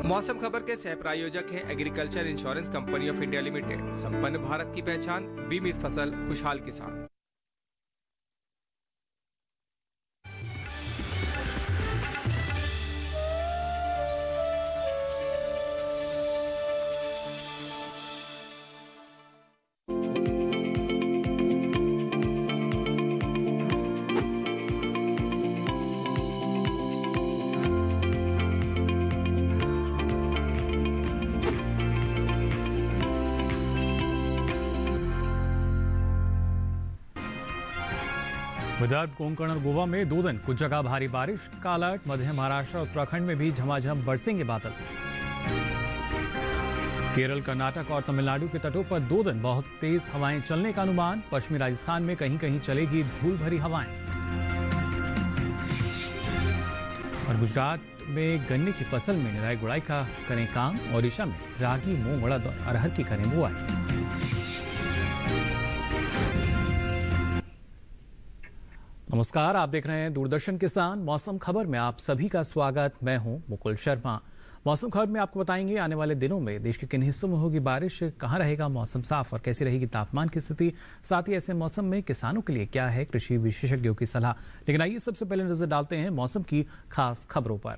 मौसम खबर के सह प्रायोजक हैं agriculture insurance company of India limited. संपन्न भारत की पहचान, बीमित फसल, खुशहाल किसान। विदर्भ, कोंकण और गोवा में 2 दिन कुछ जगह भारी बारिश का अलर्ट। मध्य महाराष्ट्र और उत्तराखंड में भी झमाझम बरसेंगे बादल। केरल, कर्नाटक और तमिलनाडु के तटों पर 2 दिन बहुत तेज हवाएं चलने का अनुमान। पश्चिमी राजस्थान में कहीं कहीं चलेगी धूल भरी हवाएं। और गुजरात में गन्ने की फसल में निराई गुड़ाई का करें काम। ओडिशा में रागी, मूंग, उड़द और अरहर की करें बुआई। नमस्कार, आप देख रहे हैं दूरदर्शन किसान। मौसम खबर में आप सभी का स्वागत। मैं हूं मुकुल शर्मा। मौसम खबर में आपको बताएंगे आने वाले दिनों में देश के किन हिस्सों में होगी बारिश, कहां रहेगा मौसम साफ और कैसी रहेगी तापमान की स्थिति। साथ ही ऐसे मौसम में किसानों के लिए क्या है कृषि विशेषज्ञों की सलाह। लेकिन आइए सबसे पहले नजर डालते हैं मौसम की खास खबरों पर।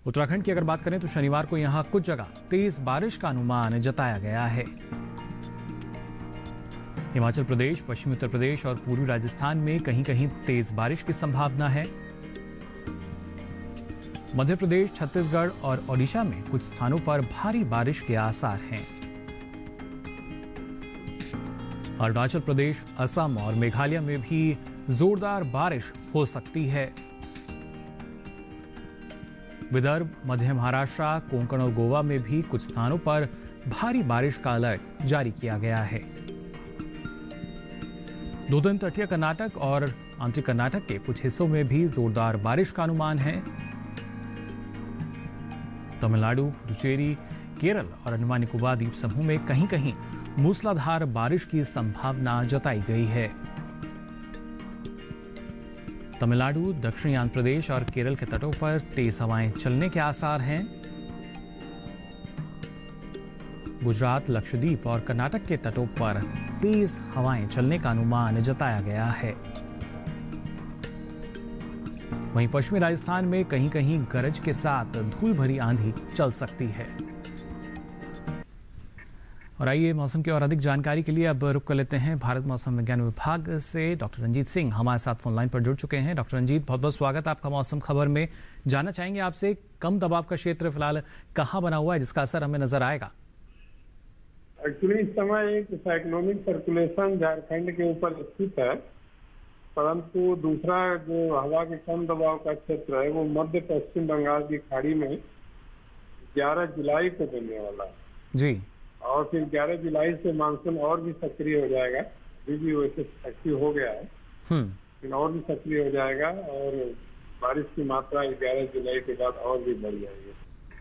उत्तराखंड की अगर बात करें तो शनिवार को यहां कुछ जगह तेज बारिश का अनुमान जताया गया है। हिमाचल प्रदेश, पश्चिमी उत्तर प्रदेश और पूर्वी राजस्थान में कहीं कहीं तेज बारिश की संभावना है। मध्य प्रदेश, छत्तीसगढ़ और ओडिशा में कुछ स्थानों पर भारी बारिश के आसार हैं। अरुणाचल प्रदेश, असम और मेघालय में भी जोरदार बारिश हो सकती है। विदर्भ, मध्य महाराष्ट्र, कोंकण और गोवा में भी कुछ स्थानों पर भारी बारिश का अलर्ट जारी किया गया है। 2 दिन तटीय कर्नाटक और आंतरिक कर्नाटक के कुछ हिस्सों में भी जोरदार बारिश का अनुमान है। तमिलनाडु, पुडुचेरी, केरल और अंडमान निकोबार द्वीप समूह में कहीं कहीं मूसलाधार बारिश की संभावना जताई गई है। तमिलनाडु, दक्षिणी आंध्र प्रदेश और केरल के तटों पर तेज हवाएं चलने के आसार हैं। गुजरात, लक्षद्वीप और कर्नाटक के तटों पर तेज हवाएं चलने का अनुमान जताया गया है। वहीं पश्चिमी राजस्थान में कहीं कहीं गरज के साथ धूल भरी आंधी चल सकती है। और आइए मौसम की और अधिक जानकारी के लिए अब रुक कर लेते हैं भारत मौसम विज्ञान विभाग से। डॉक्टर रंजीत सिंह हमारे साथ फोन लाइन पर जुड़ चुके हैं। डॉक्टर रंजीत, बहुत बहुत स्वागत आपका मौसम खबर में। जानना चाहेंगे आपसे, कम दबाव का क्षेत्र फिलहाल कहाँ बना हुआ है जिसका असर हमें नजर आएगा? एक्चुअली इस समय एक साइक्लोनिक सर्कुलेशन झारखंड के ऊपर स्थित है, परंतु दूसरा जो हवा के कम दबाव का क्षेत्र है वो मध्य पश्चिम बंगाल की खाड़ी में 11 जुलाई को बनने वाला है जी। और फिर 11 जुलाई से मानसून और भी सक्रिय हो जाएगा। अभी वैसे एक्टिव हो गया है, लेकिन और भी सक्रिय हो जाएगा और बारिश की मात्रा 11 जुलाई के बाद और भी बढ़ जाएगी।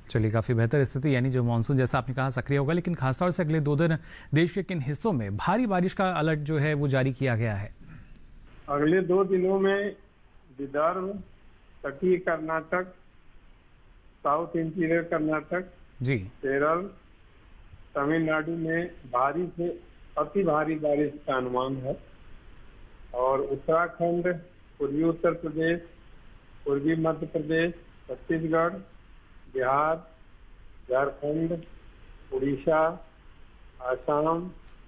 चलिए, काफी बेहतर स्थिति, यानी जो मानसून जैसा आपने कहा सक्रिय होगा। लेकिन खासतौर से अगले 2 दिन देश के किन हिस्सों में भारी बारिश का अलर्ट जो है वो जारी किया गया है? अगले 2 दिनों में विदर्भ, तटीय कर्नाटक, साउथ इंटीरियर कर्नाटक जी, केरल, तमिलनाडु में भारी से अति भारी बारिश का अनुमान है। और उत्तराखंड, पूर्वी उत्तर प्रदेश, पूर्वी मध्य प्रदेश, छत्तीसगढ़, बिहार, झारखंड, उड़ीसा, आसाम,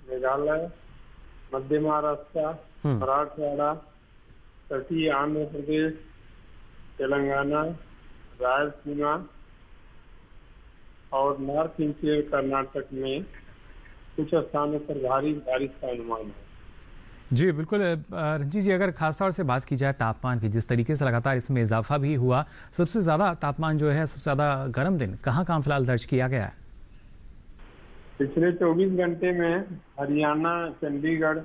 मेघालय, मध्य महाराष्ट्र, मराठवाड़ा, तटीय आंध्र प्रदेश, तेलंगाना, रायलसीमा और नॉर्थ इंटीरियर कर्नाटक में कुछ स्थानों पर भारी बारिश का अनुमान है। जी बिल्कुल रंजीत जी, अगर खासतौर से बात की जाए तापमान की, जिस तरीके से लगातार इसमें इजाफा भी हुआ, सबसे ज्यादा तापमान जो है, सबसे ज्यादा गर्म दिन कहाँ फिलहाल दर्ज किया गया है? पिछले 24 घंटे में हरियाणा, चंडीगढ़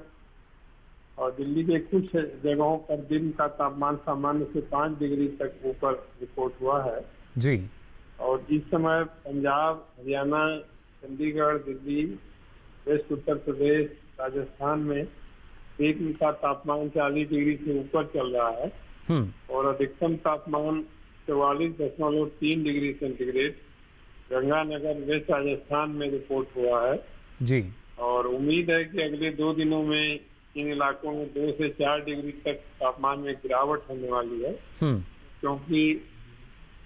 और दिल्ली के कुछ जगहों पर दिन का तापमान सामान्य से 5 डिग्री तक ऊपर रिपोर्ट हुआ है जी। और इस समय पंजाब, हरियाणा, चंडीगढ़, दिल्ली, वेस्ट उत्तर प्रदेश, राजस्थान में एक का तापमान 40 डिग्री से ऊपर चल रहा है और अधिकतम तापमान 44.3 degree centigrade Ganganagar west Rajasthan में रिपोर्ट हुआ है जी। और उम्मीद है कि अगले 2 दिनों में इन इलाकों में 2 से 4 डिग्री तक तापमान में गिरावट होने वाली है, क्योंकि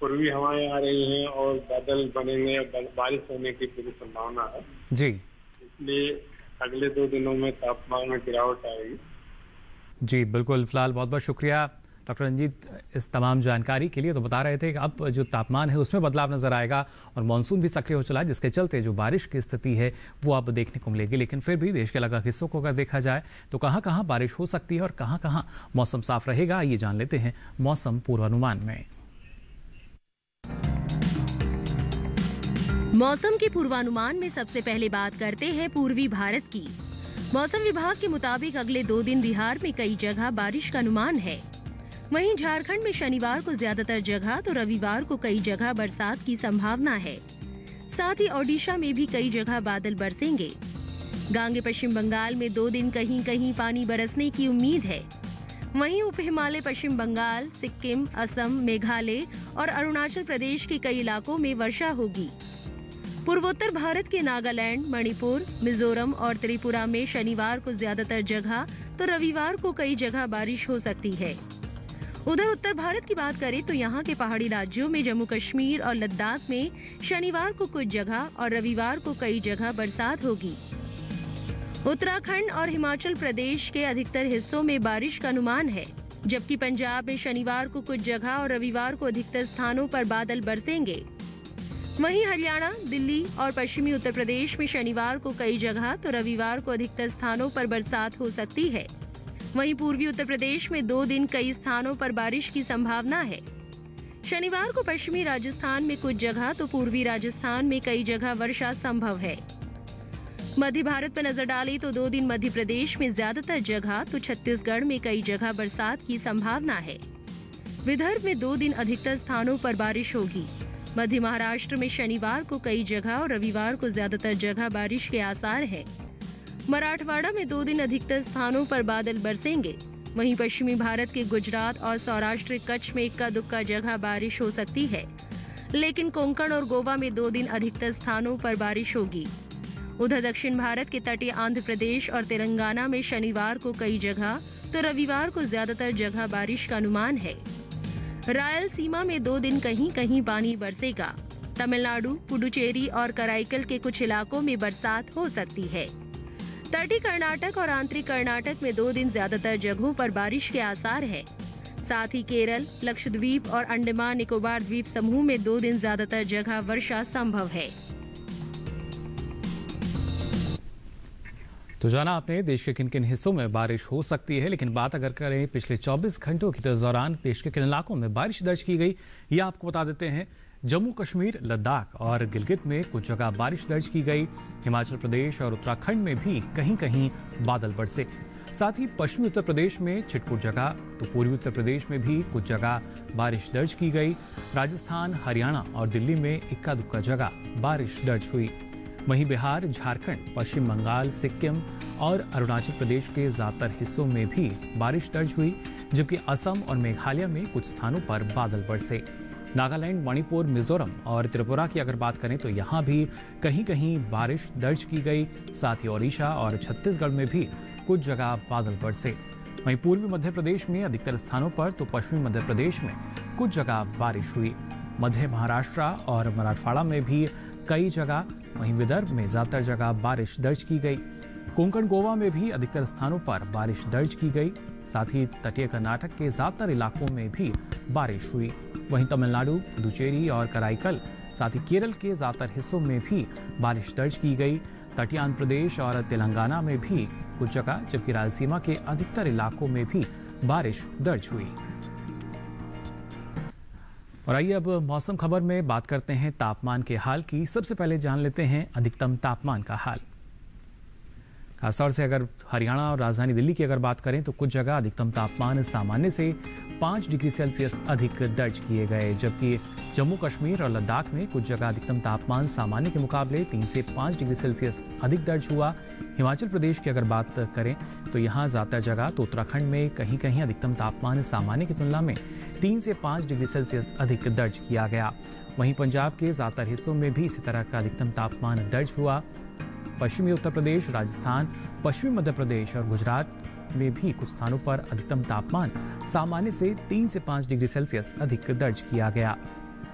पूर्वी हवाएं आ रही हैं और बादल बनेंगे, बारिश होने की पूरी संभावना है जी। इसलिए अगले 2 दिनों में तापमान में गिरावट आएगी। जी बिल्कुल। फिलहाल बहुत बहुत शुक्रिया डॉक्टर रंजीत इस तमाम जानकारी के लिए। तो बता रहे थे कि अब जो तापमान है उसमें बदलाव नजर आएगा और मानसून भी सक्रिय हो चला है, जिसके चलते जो बारिश की स्थिति है वो अब देखने को मिलेगी। लेकिन फिर भी देश के अलग अलग हिस्सों को अगर देखा जाए तो कहां कहां बारिश हो सकती है और कहां कहां मौसम साफ रहेगा, ये जान लेते हैं मौसम पूर्वानुमान में। मौसम के पूर्वानुमान में सबसे पहले बात करते हैं पूर्वी भारत की। मौसम विभाग के मुताबिक अगले 2 दिन बिहार में कई जगह बारिश का अनुमान है। वहीं झारखंड में शनिवार को ज्यादातर जगह तो रविवार को कई जगह बरसात की संभावना है। साथ ही ओडिशा में भी कई जगह बादल बरसेंगे। गांगे पश्चिम बंगाल में 2 दिन कहीं कहीं पानी बरसने की उम्मीद है। वहीं उप हिमालय पश्चिम बंगाल, सिक्किम, असम, मेघालय और अरुणाचल प्रदेश के कई इलाकों में वर्षा होगी। पूर्वोत्तर भारत के नागालैंड, मणिपुर, मिजोरम और त्रिपुरा में शनिवार को ज्यादातर जगह तो रविवार को कई जगह बारिश हो सकती है। उधर उत्तर भारत की बात करें तो यहाँ के पहाड़ी राज्यों में जम्मू कश्मीर और लद्दाख में शनिवार को कुछ जगह और रविवार को कई जगह बरसात होगी। उत्तराखंड और हिमाचल प्रदेश के अधिकतर हिस्सों में बारिश का अनुमान है, जबकि पंजाब में शनिवार को कुछ जगह और रविवार को अधिकतर स्थानों पर बादल बरसेंगे। वहीं हरियाणा, दिल्ली और पश्चिमी उत्तर प्रदेश में शनिवार को कई जगह तो रविवार को अधिकतर स्थानों पर बरसात हो सकती है। वहीं पूर्वी उत्तर प्रदेश में 2 दिन कई स्थानों पर बारिश की संभावना है। शनिवार को पश्चिमी राजस्थान में कुछ जगह तो पूर्वी राजस्थान में कई जगह वर्षा संभव है। मध्य भारत पर नजर डालें तो 2 दिन मध्य प्रदेश में ज्यादातर जगह तो छत्तीसगढ़ में कई जगह बरसात की संभावना है। विदर्भ में 2 दिन अधिकतर स्थानों पर बारिश होगी। मध्य महाराष्ट्र में शनिवार को कई जगह और रविवार को ज्यादातर जगह बारिश के आसार है। मराठवाड़ा में 2 दिन अधिकतर स्थानों पर बादल बरसेंगे। वहीं पश्चिमी भारत के गुजरात और सौराष्ट्र कच्छ में इक्का दुक्का जगह बारिश हो सकती है, लेकिन कोंकण और गोवा में 2 दिन अधिकतर स्थानों पर बारिश होगी। उधर दक्षिण भारत के तटीय आंध्र प्रदेश और तेलंगाना में शनिवार को कई जगह तो रविवार को ज्यादातर जगह बारिश का अनुमान है। रायलसीमा में 2 दिन कहीं कहीं पानी बरसेगा। तमिलनाडु, पुडुचेरी और कराईकल के कुछ इलाकों में बरसात हो सकती है। तटीय कर्नाटक और आंतरिक कर्नाटक में 2 दिन ज्यादातर जगहों पर बारिश के आसार है। साथ ही केरल, लक्षद्वीप और अंडमान निकोबार द्वीप समूह में 2 दिन ज्यादातर जगह वर्षा संभव है। तो जाना आपने देश के किन किन हिस्सों में बारिश हो सकती है, लेकिन बात अगर करें पिछले 24 घंटों के दौरान देश के किन इलाकों में बारिश दर्ज की गई, ये आपको बता देते हैं। जम्मू कश्मीर, लद्दाख और गिलगित में कुछ जगह बारिश दर्ज की गई। हिमाचल प्रदेश और उत्तराखंड में भी कहीं कहीं बादल बरसे। साथ ही पश्चिमी उत्तर प्रदेश में छिटपुट जगह तो पूर्वी उत्तर प्रदेश में भी कुछ जगह बारिश दर्ज की गई। राजस्थान, हरियाणा और दिल्ली में इक्का दुक्का जगह बारिश दर्ज हुई। वहीं बिहार, झारखंड, पश्चिम बंगाल, सिक्किम और अरुणाचल प्रदेश के ज्यादातर हिस्सों में भी बारिश दर्ज हुई, जबकि असम और मेघालय में कुछ स्थानों पर बादल बरसे। नागालैंड, मणिपुर, मिजोरम और त्रिपुरा की अगर बात करें तो यहाँ भी कहीं कहीं बारिश दर्ज की गई। साथ ही ओडिशा और छत्तीसगढ़ में भी कुछ जगह बादल बरसे। वहीं पूर्वी मध्य प्रदेश में अधिकतर स्थानों पर तो पश्चिमी मध्य प्रदेश में कुछ जगह बारिश हुई। मध्य महाराष्ट्र और मराठवाड़ा में भी कई जगह, वहीं विदर्भ में ज्यादातर जगह बारिश दर्ज की गई। कोंकण, गोवा में भी अधिकतर स्थानों पर बारिश दर्ज की गई। साथ ही तटीय कर्नाटक के ज्यादातर इलाकों में भी बारिश हुई। वहीं तमिलनाडु, पुदुचेरी और कराईकल, साथ ही केरल के ज्यादातर हिस्सों में भी बारिश दर्ज की गई। तटीय आंध्र प्रदेश और तेलंगाना में भी कुछ जगह, जबकि रायलसीमा के अधिकतर इलाकों में भी बारिश दर्ज हुई। और आइए अब मौसम खबर में बात करते हैं तापमान के हाल की। सबसे पहले जान लेते हैं अधिकतम तापमान का हाल। खासतौर से अगर हरियाणा और राजधानी दिल्ली की अगर बात करें तो कुछ जगह अधिकतम तापमान सामान्य से 5 डिग्री सेल्सियस अधिक दर्ज किए गए, जबकि जम्मू कश्मीर और लद्दाख में कुछ जगह अधिकतम तापमान सामान्य के मुकाबले 3 से 5 डिग्री सेल्सियस अधिक दर्ज हुआ। हिमाचल प्रदेश की अगर बात करें तो यहाँ ज़्यादातर जगह तो उत्तराखंड में कहीं कहीं अधिकतम तापमान सामान्य की तुलना में 3 से 5 डिग्री सेल्सियस अधिक दर्ज किया गया। वहीं पंजाब के ज़्यादातर हिस्सों में भी इसी तरह का अधिकतम तापमान दर्ज हुआ। पश्चिमी उत्तर प्रदेश, राजस्थान, पश्चिमी मध्य प्रदेश और गुजरात में भी कुछ स्थानों पर अधिकतम तापमान सामान्य से 3 से 5 डिग्री सेल्सियस अधिक दर्ज किया गया।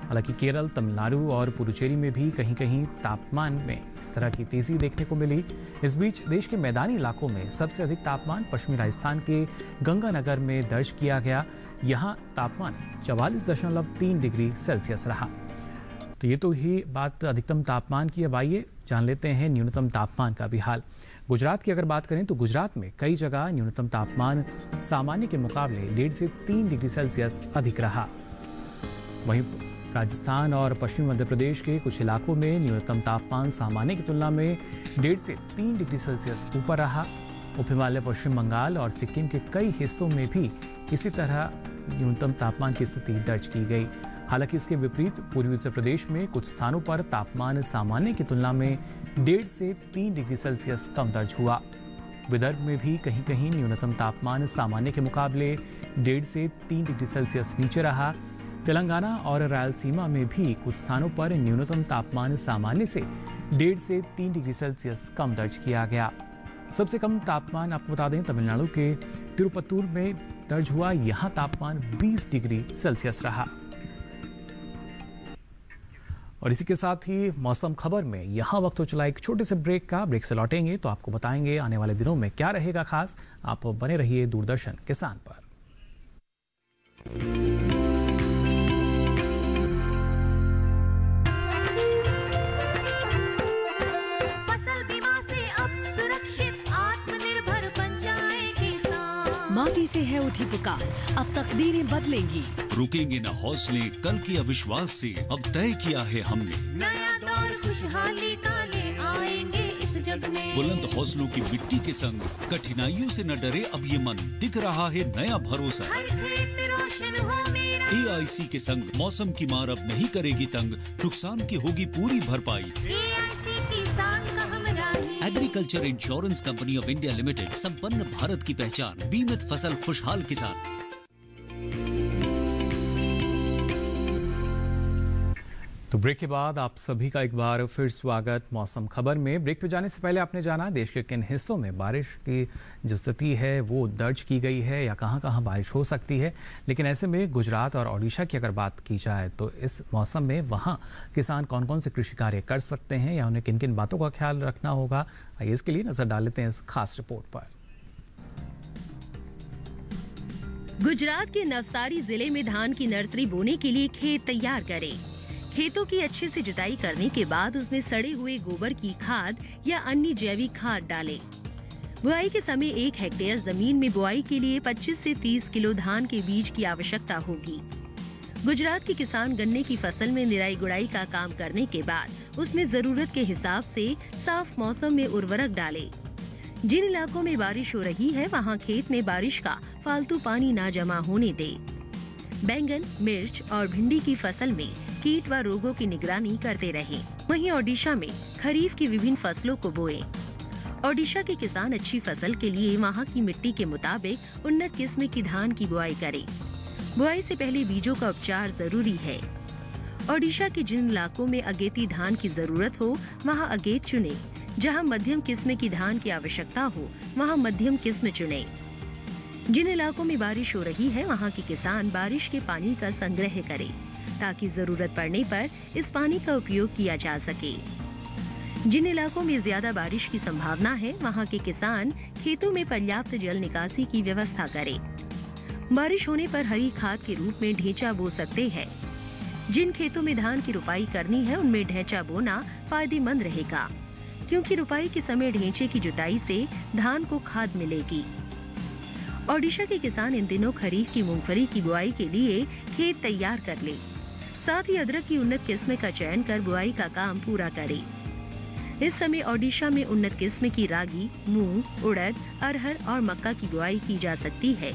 हालांकि केरल, तमिलनाडु और पुडुचेरी में भी कहीं कहीं तापमान में इस तरह की तेजी देखने को मिली। इस बीच देश के मैदानी इलाकों में सबसे अधिक तापमान पश्चिमी राजस्थान के गंगानगर में दर्ज किया गया। यहाँ तापमान 44.3 डिग्री सेल्सियस रहा। तो ये तो ही बात अधिकतम तापमान की। अब आइए जान लेते हैं न्यूनतम तापमान का भी हाल। गुजरात की अगर बात करें तो गुजरात में कई जगह न्यूनतम तापमान सामान्य के मुकाबले 1.5 से 3 डिग्री सेल्सियस अधिक रहा। वहीं राजस्थान और पश्चिमी मध्य प्रदेश के कुछ इलाकों में न्यूनतम तापमान सामान्य की तुलना में 1.5 से 3 डिग्री सेल्सियस ऊपर रहा। उप हिमालय, पश्चिम बंगाल और सिक्किम के कई हिस्सों में भी इसी तरह न्यूनतम तापमान की स्थिति दर्ज की गई। हालांकि इसके विपरीत पूर्वी उत्तर प्रदेश में कुछ स्थानों पर तापमान सामान्य की तुलना में 1.5 से 3 डिग्री सेल्सियस कम दर्ज हुआ। विदर्भ में भी कहीं कहीं न्यूनतम तापमान सामान्य के मुकाबले 1.5 से 3 डिग्री सेल्सियस नीचे रहा। तेलंगाना और रायलसीमा में भी कुछ स्थानों पर न्यूनतम तापमान सामान्य से 1.5 से 3 डिग्री सेल्सियस कम दर्ज किया गया। सबसे कम तापमान आपको बता दें तमिलनाडु के तिरुपत्तूर में दर्ज हुआ। यहाँ तापमान 20 डिग्री सेल्सियस रहा। और इसी के साथ ही मौसम खबर में यहाँ वक्त हो चला एक छोटे से ब्रेक का। ब्रेक से लौटेंगे तो आपको बताएंगे आने वाले दिनों में क्या रहेगा खास। आप बने रहिए दूरदर्शन किसान पर। फसल बीमा से अब सुरक्षित आत्मनिर्भर बन जाए किसान। माटी से है उठी पुकार, अब तकदीरें बदलेंगी। रुकेंगे न हौसले कल के अविश्वास से, अब तय किया है हमने। नया दौर खुशहाली का ले आएंगे इस जग में। बुलंद हौसलों की मिट्टी के संग कठिनाइयों से न डरे अब ये मन, दिख रहा है नया भरोसा। हर खेत रोशन हो मेरा। AIC के संग मौसम की मार अब नहीं करेगी तंग, नुकसान की होगी पूरी भरपाई। AIC किसान का हमराही। Agriculture insurance company of India limited, संपन्न भारत की पहचान, बीमित फसल खुशहाल किसान। तो ब्रेक के बाद आप सभी का एक बार फिर स्वागत मौसम खबर में। ब्रेक पे जाने से पहले आपने जाना देश के किन हिस्सों में बारिश की जो स्थिति है वो दर्ज की गई है या कहां कहां बारिश हो सकती है। लेकिन ऐसे में गुजरात और ओडिशा की अगर बात की जाए तो इस मौसम में वहां किसान कौन कौन से कृषि कार्य कर सकते हैं या उन्हें किन किन बातों का ख्याल रखना होगा, आइए इसके लिए नजर डाल लेते हैं इस खास रिपोर्ट पर। गुजरात के नवसारी जिले में धान की नर्सरी बोने के लिए खेत तैयार करें। खेतों की अच्छे से जुताई करने के बाद उसमें सड़े हुए गोबर की खाद या अन्य जैविक खाद डालें। बुआई के समय 1 हेक्टेयर जमीन में बुआई के लिए 25 से 30 किलो धान के बीज की आवश्यकता होगी। गुजरात के किसान गन्ने की फसल में निराई गुड़ाई का काम करने के बाद उसमें जरूरत के हिसाब से साफ मौसम में उर्वरक डालें। जिन इलाकों में बारिश हो रही है वहाँ खेत में बारिश का फालतू पानी न जमा होने दे। बैंगन, मिर्च और भिंडी की फसल में कीट व रोगों की निगरानी करते रहें। वहीं ओडिशा में खरीफ की विभिन्न फसलों को बोएं। ओडिशा के किसान अच्छी फसल के लिए वहां की मिट्टी के मुताबिक उन्नत किस्म की धान की बुआई करें। बुआई से पहले बीजों का उपचार जरूरी है। ओडिशा के जिन इलाकों में अगेती धान की जरूरत हो वहां अगेत चुनें। जहां मध्यम किस्म की धान की आवश्यकता हो वहां मध्यम किस्म चुनें। जिन इलाकों में बारिश हो रही है वहां के किसान बारिश के पानी का संग्रह करें ताकि जरूरत पड़ने पर इस पानी का उपयोग किया जा सके। जिन इलाकों में ज्यादा बारिश की संभावना है वहां के किसान खेतों में पर्याप्त जल निकासी की व्यवस्था करें। बारिश होने पर हरी खाद के रूप में ढेंचा बो सकते हैं। जिन खेतों में धान की रुपाई करनी है उनमें ढेंचा बोना फायदेमंद रहेगा, क्योंकि रुपाई के समय ढेंचे की जुताई से धान को खाद मिलेगी। ओडिशा के किसान इन दिनों खरीफ की मूंगफली की बुआई के लिए खेत तैयार कर ले। साथ ही अदरक की उन्नत किस्म का चयन कर बुआई का काम पूरा करें। इस समय ओडिशा में उन्नत किस्म की रागी, मूंग, उड़द, अरहर और मक्का की बुआई की जा सकती है।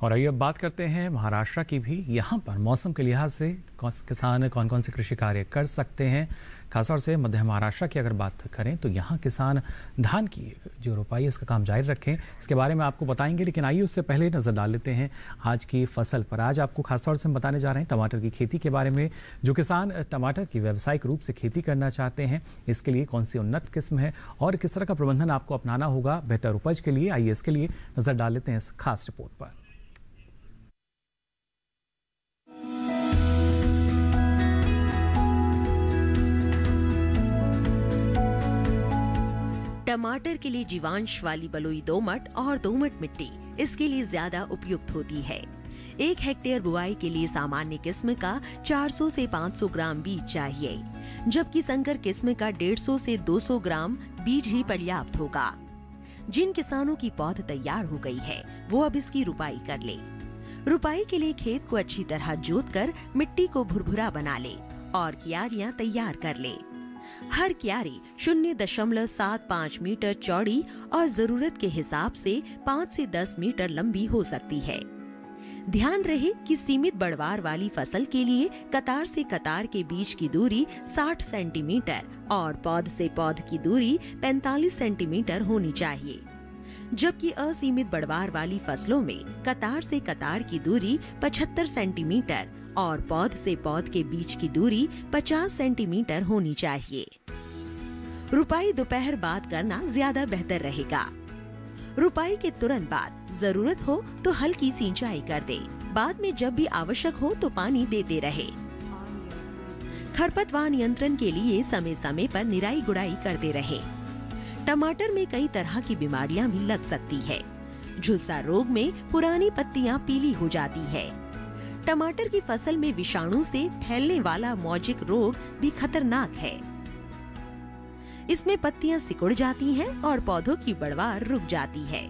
और आइए अब बात करते हैं महाराष्ट्र की भी। यहाँ पर मौसम के लिहाज से किसान कौन कौन से कृषि कार्य कर सकते हैं। खासतौर से मध्य महाराष्ट्र की अगर बात करें तो यहाँ किसान धान की जो रोपाई इसका काम जारी रखें, इसके बारे में आपको बताएंगे। लेकिन आइए उससे पहले नज़र डाल लेते हैं आज की फसल पर। आज आपको खासतौर से हम बताने जा रहे हैं टमाटर की खेती के बारे में। जो किसान टमाटर की व्यावसायिक रूप से खेती करना चाहते हैं, इसके लिए कौन सी उन्नत किस्म है और किस तरह का प्रबंधन आपको अपनाना होगा बेहतर उपज के लिए, आइए इसके लिए नज़र डाल लेते हैं इस खास रिपोर्ट पर। टमाटर के लिए जीवांश वाली बलुई दोमट और दोमट मिट्टी इसके लिए ज्यादा उपयुक्त होती है। 1 हेक्टेयर बुआई के लिए सामान्य किस्म का 400 से 500 ग्राम बीज चाहिए, जबकि संकर किस्म का 150 से 200 ग्राम बीज ही पर्याप्त होगा। जिन किसानों की पौध तैयार हो गई है, वो अब इसकी रुपाई कर ले। रुपाई के लिए खेत को अच्छी तरह जोतकर मिट्टी को भुरभुरा बना ले और क्यारियां तैयार कर ले। हर क्यारी 0.75 मीटर चौड़ी और जरूरत के हिसाब से 5 से 10 मीटर लंबी हो सकती है। ध्यान रहे कि सीमित बढ़वार वाली फसल के लिए कतार से कतार के बीच की दूरी 60 सेंटीमीटर और पौध से पौध की दूरी 45 सेंटीमीटर होनी चाहिए, जबकि असीमित बढ़वार वाली फसलों में कतार से कतार की दूरी 75 सेंटीमीटर और पौध से पौध के बीच की दूरी 50 सेंटीमीटर होनी चाहिए। रुपाई दोपहर बाद करना ज्यादा बेहतर रहेगा। रुपाई के तुरंत बाद जरूरत हो तो हल्की सिंचाई कर दे। बाद में जब भी आवश्यक हो तो पानी देते रहे। खरपतवार नियंत्रण के लिए समय समय पर निराई गुड़ाई करते रहे। टमाटर में कई तरह की बीमारियां भी लग सकती है। झुलसा रोग में पुरानी पत्तियां पीली हो जाती है। टमाटर की फसल में विषाणु से फैलने वाला मौजिक रोग भी खतरनाक है। इसमें पत्तियां सिकुड़ जाती हैं और पौधों की बढ़वार रुक जाती है।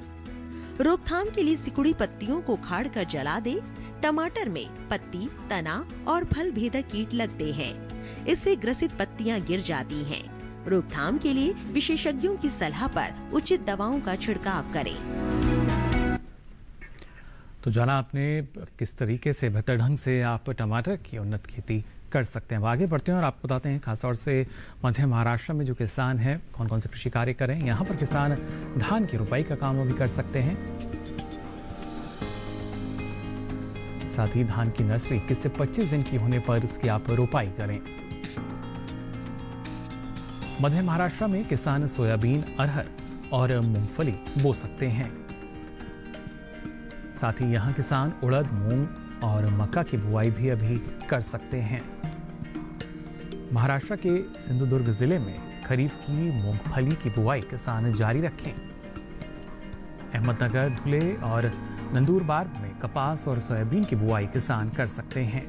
रोकथाम के लिए सिकुड़ी पत्तियों को उखाड़कर जला दे। टमाटर में पत्ती, तना और फल भेदक कीट लगते हैं। इससे ग्रसित पत्तियां गिर जाती हैं। रोकथाम के लिए विशेषज्ञों की सलाह पर उचित दवाओं का छिड़काव करें। तो जाना आपने किस तरीके से बेहतर ढंग से आप टमाटर की उन्नत खेती कर सकते हैं। आगे बढ़ते हैं और आपको बताते हैं खासतौर से मध्य महाराष्ट्र में जो किसान हैं कौन कौन से कृषि कार्य करें। यहाँ पर किसान धान की रुपाई का काम भी कर सकते हैं। साथ ही धान की नर्सरी 21 से 25 दिन की होने पर उसकी आप रुपाई करें। मध्य महाराष्ट्र में किसान सोयाबीन, अरहर और मूंगफली बो सकते हैं। साथ ही यहाँ किसान उड़द, मूंग और मक्का की बुआई भी अभी कर सकते हैं। महाराष्ट्र के सिंधुदुर्ग जिले में खरीफ की मूंगफली की बुआई किसान जारी रखें। अहमदनगर, धुले और नंदुरबार में कपास और सोयाबीन की बुआई किसान कर सकते हैं।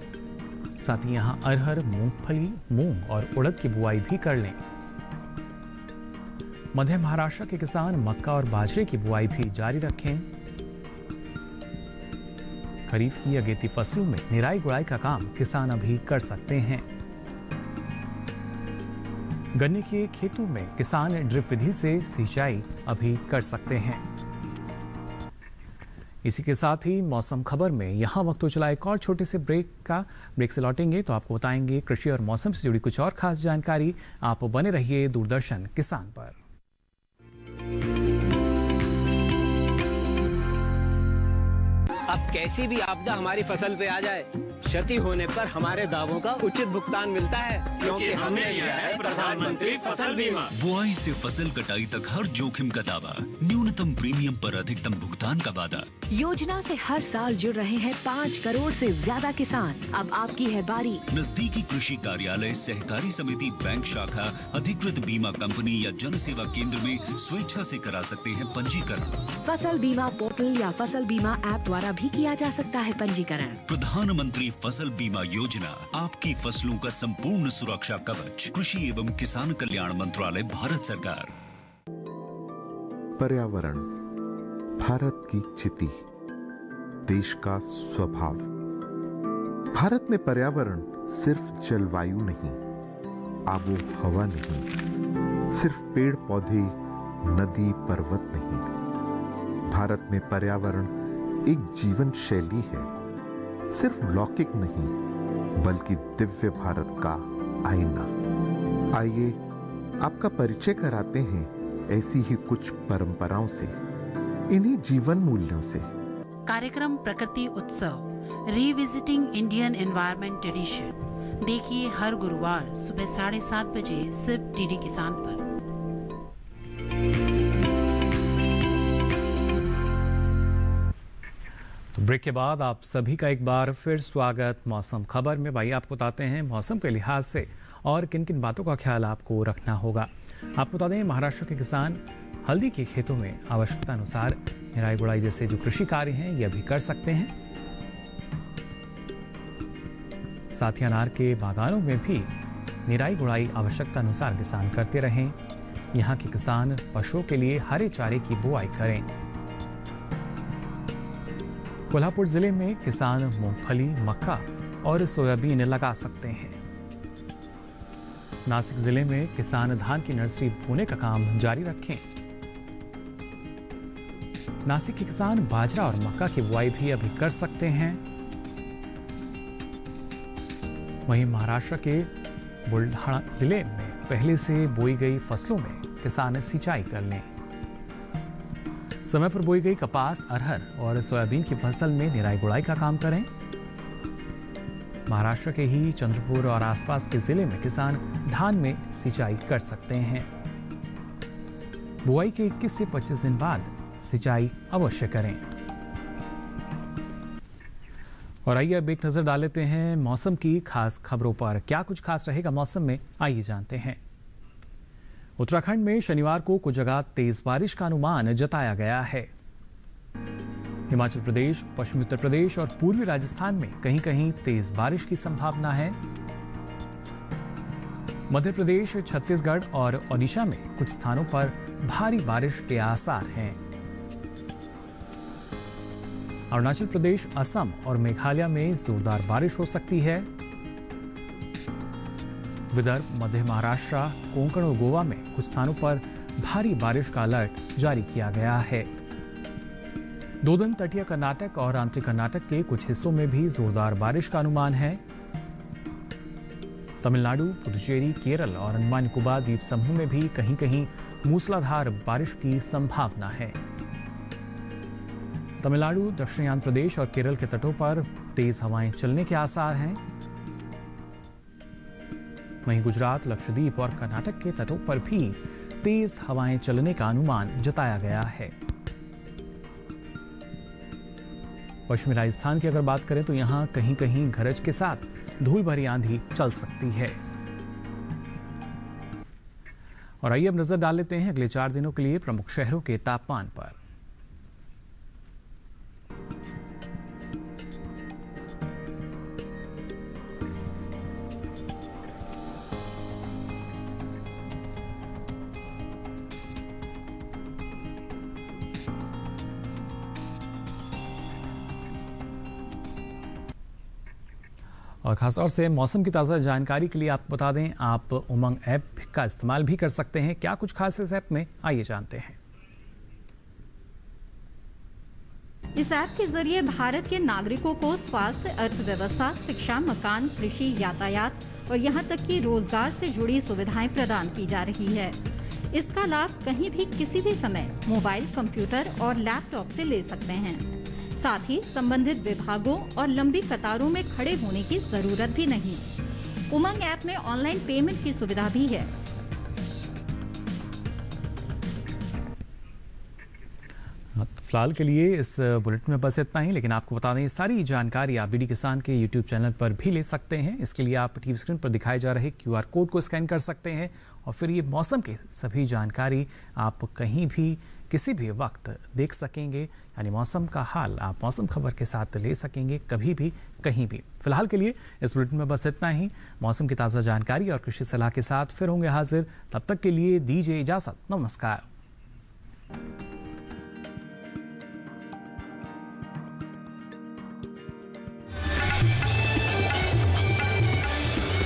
साथ ही यहाँ अरहर, मूंगफली, मूंग और उड़द की बुआई भी कर लें। मध्य महाराष्ट्र के किसान मक्का और बाजरे की बुआई भी जारी रखें। खरीफ की अगेती फसलों में निराई गुड़ाई का काम किसान अभी कर सकते हैं। गन्ने के खेतों में किसान ड्रिप विधि से सिंचाई अभी कर सकते हैं। इसी के साथ ही मौसम खबर में यहाँ वक्त हो चला एक और छोटे से ब्रेक से लौटेंगे तो आपको बताएंगे कृषि और मौसम से जुड़ी कुछ और खास जानकारी। आप बने रहिए दूरदर्शन किसान पर। अब कैसी भी आपदा हमारी फसल पे आ जाए, क्षति होने पर हमारे दावों का उचित भुगतान मिलता है, क्योंकि हमने लिया है प्रधानमंत्री फसल बीमा। बुआई से फसल कटाई तक हर जोखिम का दावा, न्यूनतम प्रीमियम पर अधिकतम भुगतान का वादा। योजना से हर साल जुड़ रहे हैं 5 करोड़ से ज्यादा किसान। अब आपकी है बारी। नजदीकी कृषि कार्यालय, सहकारी समिति, बैंक शाखा, अधिकृत बीमा कंपनी या जन सेवा केंद्र में स्वेच्छा से करा सकते हैं पंजीकरण। फसल बीमा पोर्टल या फसल बीमा ऐप द्वारा भी किया जा सकता है पंजीकरण। प्रधानमंत्री फसल बीमा योजना, आपकी फसलों का संपूर्ण सुरक्षा कवच। कृषि एवं किसान कल्याण मंत्रालय, भारत सरकार। पर्यावरण भारत की चिति, देश का स्वभाव। भारत में पर्यावरण सिर्फ जलवायु नहीं, आबो हवा नहीं, सिर्फ पेड़ पौधे, नदी पर्वत नहीं। भारत में पर्यावरण एक जीवन शैली है, सिर्फ लौकिक नहीं बल्कि दिव्य भारत का आईना। आइए आपका परिचय कराते हैं ऐसी ही कुछ परंपराओं से, इन्हीं जीवन मूल्यों से। कार्यक्रम प्रकृति उत्सव रिविजिटिंग इंडियन एनवायरनमेंट ट्रेडिशन देखिए हर गुरुवार सुबह 7:30 बजे सिर्फ डीडी किसान पर। तो ब्रेक के बाद आप सभी का एक बार फिर स्वागत मौसम खबर में। भाई आपको बताते हैं मौसम के लिहाज से और किन किन बातों का ख्याल आपको रखना होगा। आपको बता दें महाराष्ट्र के किसान हल्दी के खेतों में आवश्यकता अनुसार निराई गुड़ाई जैसे जो कृषि कार्य हैं ये भी कर सकते हैं। साथ ही अनार के बागानों में भी निराई गुड़ाई आवश्यकता अनुसार किसान करते रहें। यहाँ के किसान पशुओं के लिए हरे चारे की बुआई करें। कोल्हापुर जिले में किसान मूंगफली, मक्का और सोयाबीन लगा सकते हैं। नासिक जिले में किसान धान की नर्सरी बोने का काम जारी रखें। नासिक के किसान बाजरा और मक्का की बुआई भी अभी कर सकते हैं। वहीं महाराष्ट्र के बुलढाणा जिले में पहले से बोई गई फसलों में किसान सिंचाई कर लें। समय पर बोई गई कपास, अरहर और सोयाबीन की फसल में निराई गुड़ाई का काम करें। महाराष्ट्र के ही चंद्रपुर और आसपास के जिले में किसान धान में सिंचाई कर सकते हैं। बुआई के 21 से 25 दिन बाद सिंचाई अवश्य करें। और आइए अब एक नजर डाल लेते हैं मौसम की खास खबरों पर। क्या कुछ खास रहेगा मौसम में, आइए जानते हैं। उत्तराखंड में शनिवार को कुछ जगह तेज बारिश का अनुमान जताया गया है। हिमाचल प्रदेश, पश्चिमी उत्तर प्रदेश और पूर्वी राजस्थान में कहीं कहीं तेज बारिश की संभावना है। मध्य प्रदेश, छत्तीसगढ़ और ओडिशा में कुछ स्थानों पर भारी बारिश के आसार हैं। अरुणाचल प्रदेश, असम और मेघालय में जोरदार बारिश हो सकती है। विदर्भ, मध्य महाराष्ट्र, कोंकण और गोवा में कुछ स्थानों पर भारी बारिश का अलर्ट जारी किया गया है। 2 दिन तटीय कर्नाटक और आंतरिक कर्नाटक के कुछ हिस्सों में भी जोरदार बारिश का अनुमान है। तमिलनाडु, पुदुचेरी, केरल और अंडमान निकोबार द्वीप समूह में भी कहीं कहीं मूसलाधार बारिश की संभावना है। तमिलनाडु, दक्षिणी आंध्र प्रदेश और केरल के तटों पर तेज हवाएं चलने के आसार हैं। वहीं गुजरात, लक्षद्वीप और कर्नाटक के तटों पर भी तेज हवाएं चलने का अनुमान जताया गया है। पश्चिमी राजस्थान की अगर बात करें तो यहां कहीं कहीं गरज के साथ धूल भरी आंधी चल सकती है। और आइए अब नजर डाल लेते हैं अगले 4 दिनों के लिए प्रमुख शहरों के तापमान पर। और खासतौर से मौसम की ताज़ा जानकारी के लिए आपको बता दें आप उमंग ऐप का इस्तेमाल भी कर सकते हैं। क्या कुछ खास इस ऐप में, आइए जानते हैं। इस ऐप के जरिए भारत के नागरिकों को स्वास्थ्य, अर्थव्यवस्था, शिक्षा, मकान, कृषि, यातायात और यहाँ तक कि रोजगार से जुड़ी सुविधाएं प्रदान की जा रही है। इसका लाभ कहीं भी किसी भी समय मोबाइल, कंप्यूटर और लैपटॉप से ले सकते हैं। साथ ही संबंधित विभागों और लंबी कतारों में खड़े होने की जरूरत भी नहीं। उमंग ऐप में ऑनलाइन पेमेंट की सुविधा भी है। फिलहाल के लिए इस बुलेटिन में बस इतना ही, लेकिन आपको बता दें सारी जानकारी आप डीडी किसान के यूट्यूब चैनल पर भी ले सकते हैं। इसके लिए आप टीवी स्क्रीन पर दिखाए जा रहे QR कोड को स्कैन कर सकते हैं और फिर ये मौसम की सभी जानकारी आप कहीं भी किसी भी वक्त देख सकेंगे। यानी मौसम का हाल आप मौसम खबर के साथ ले सकेंगे कभी भी, कहीं भी। फिलहाल के लिए इस बुलेटिन में बस इतना ही। मौसम की ताज़ा जानकारी और कृषि सलाह के साथ फिर होंगे हाजिर। तब तक के लिए दीजिए इजाज़त। नमस्कार।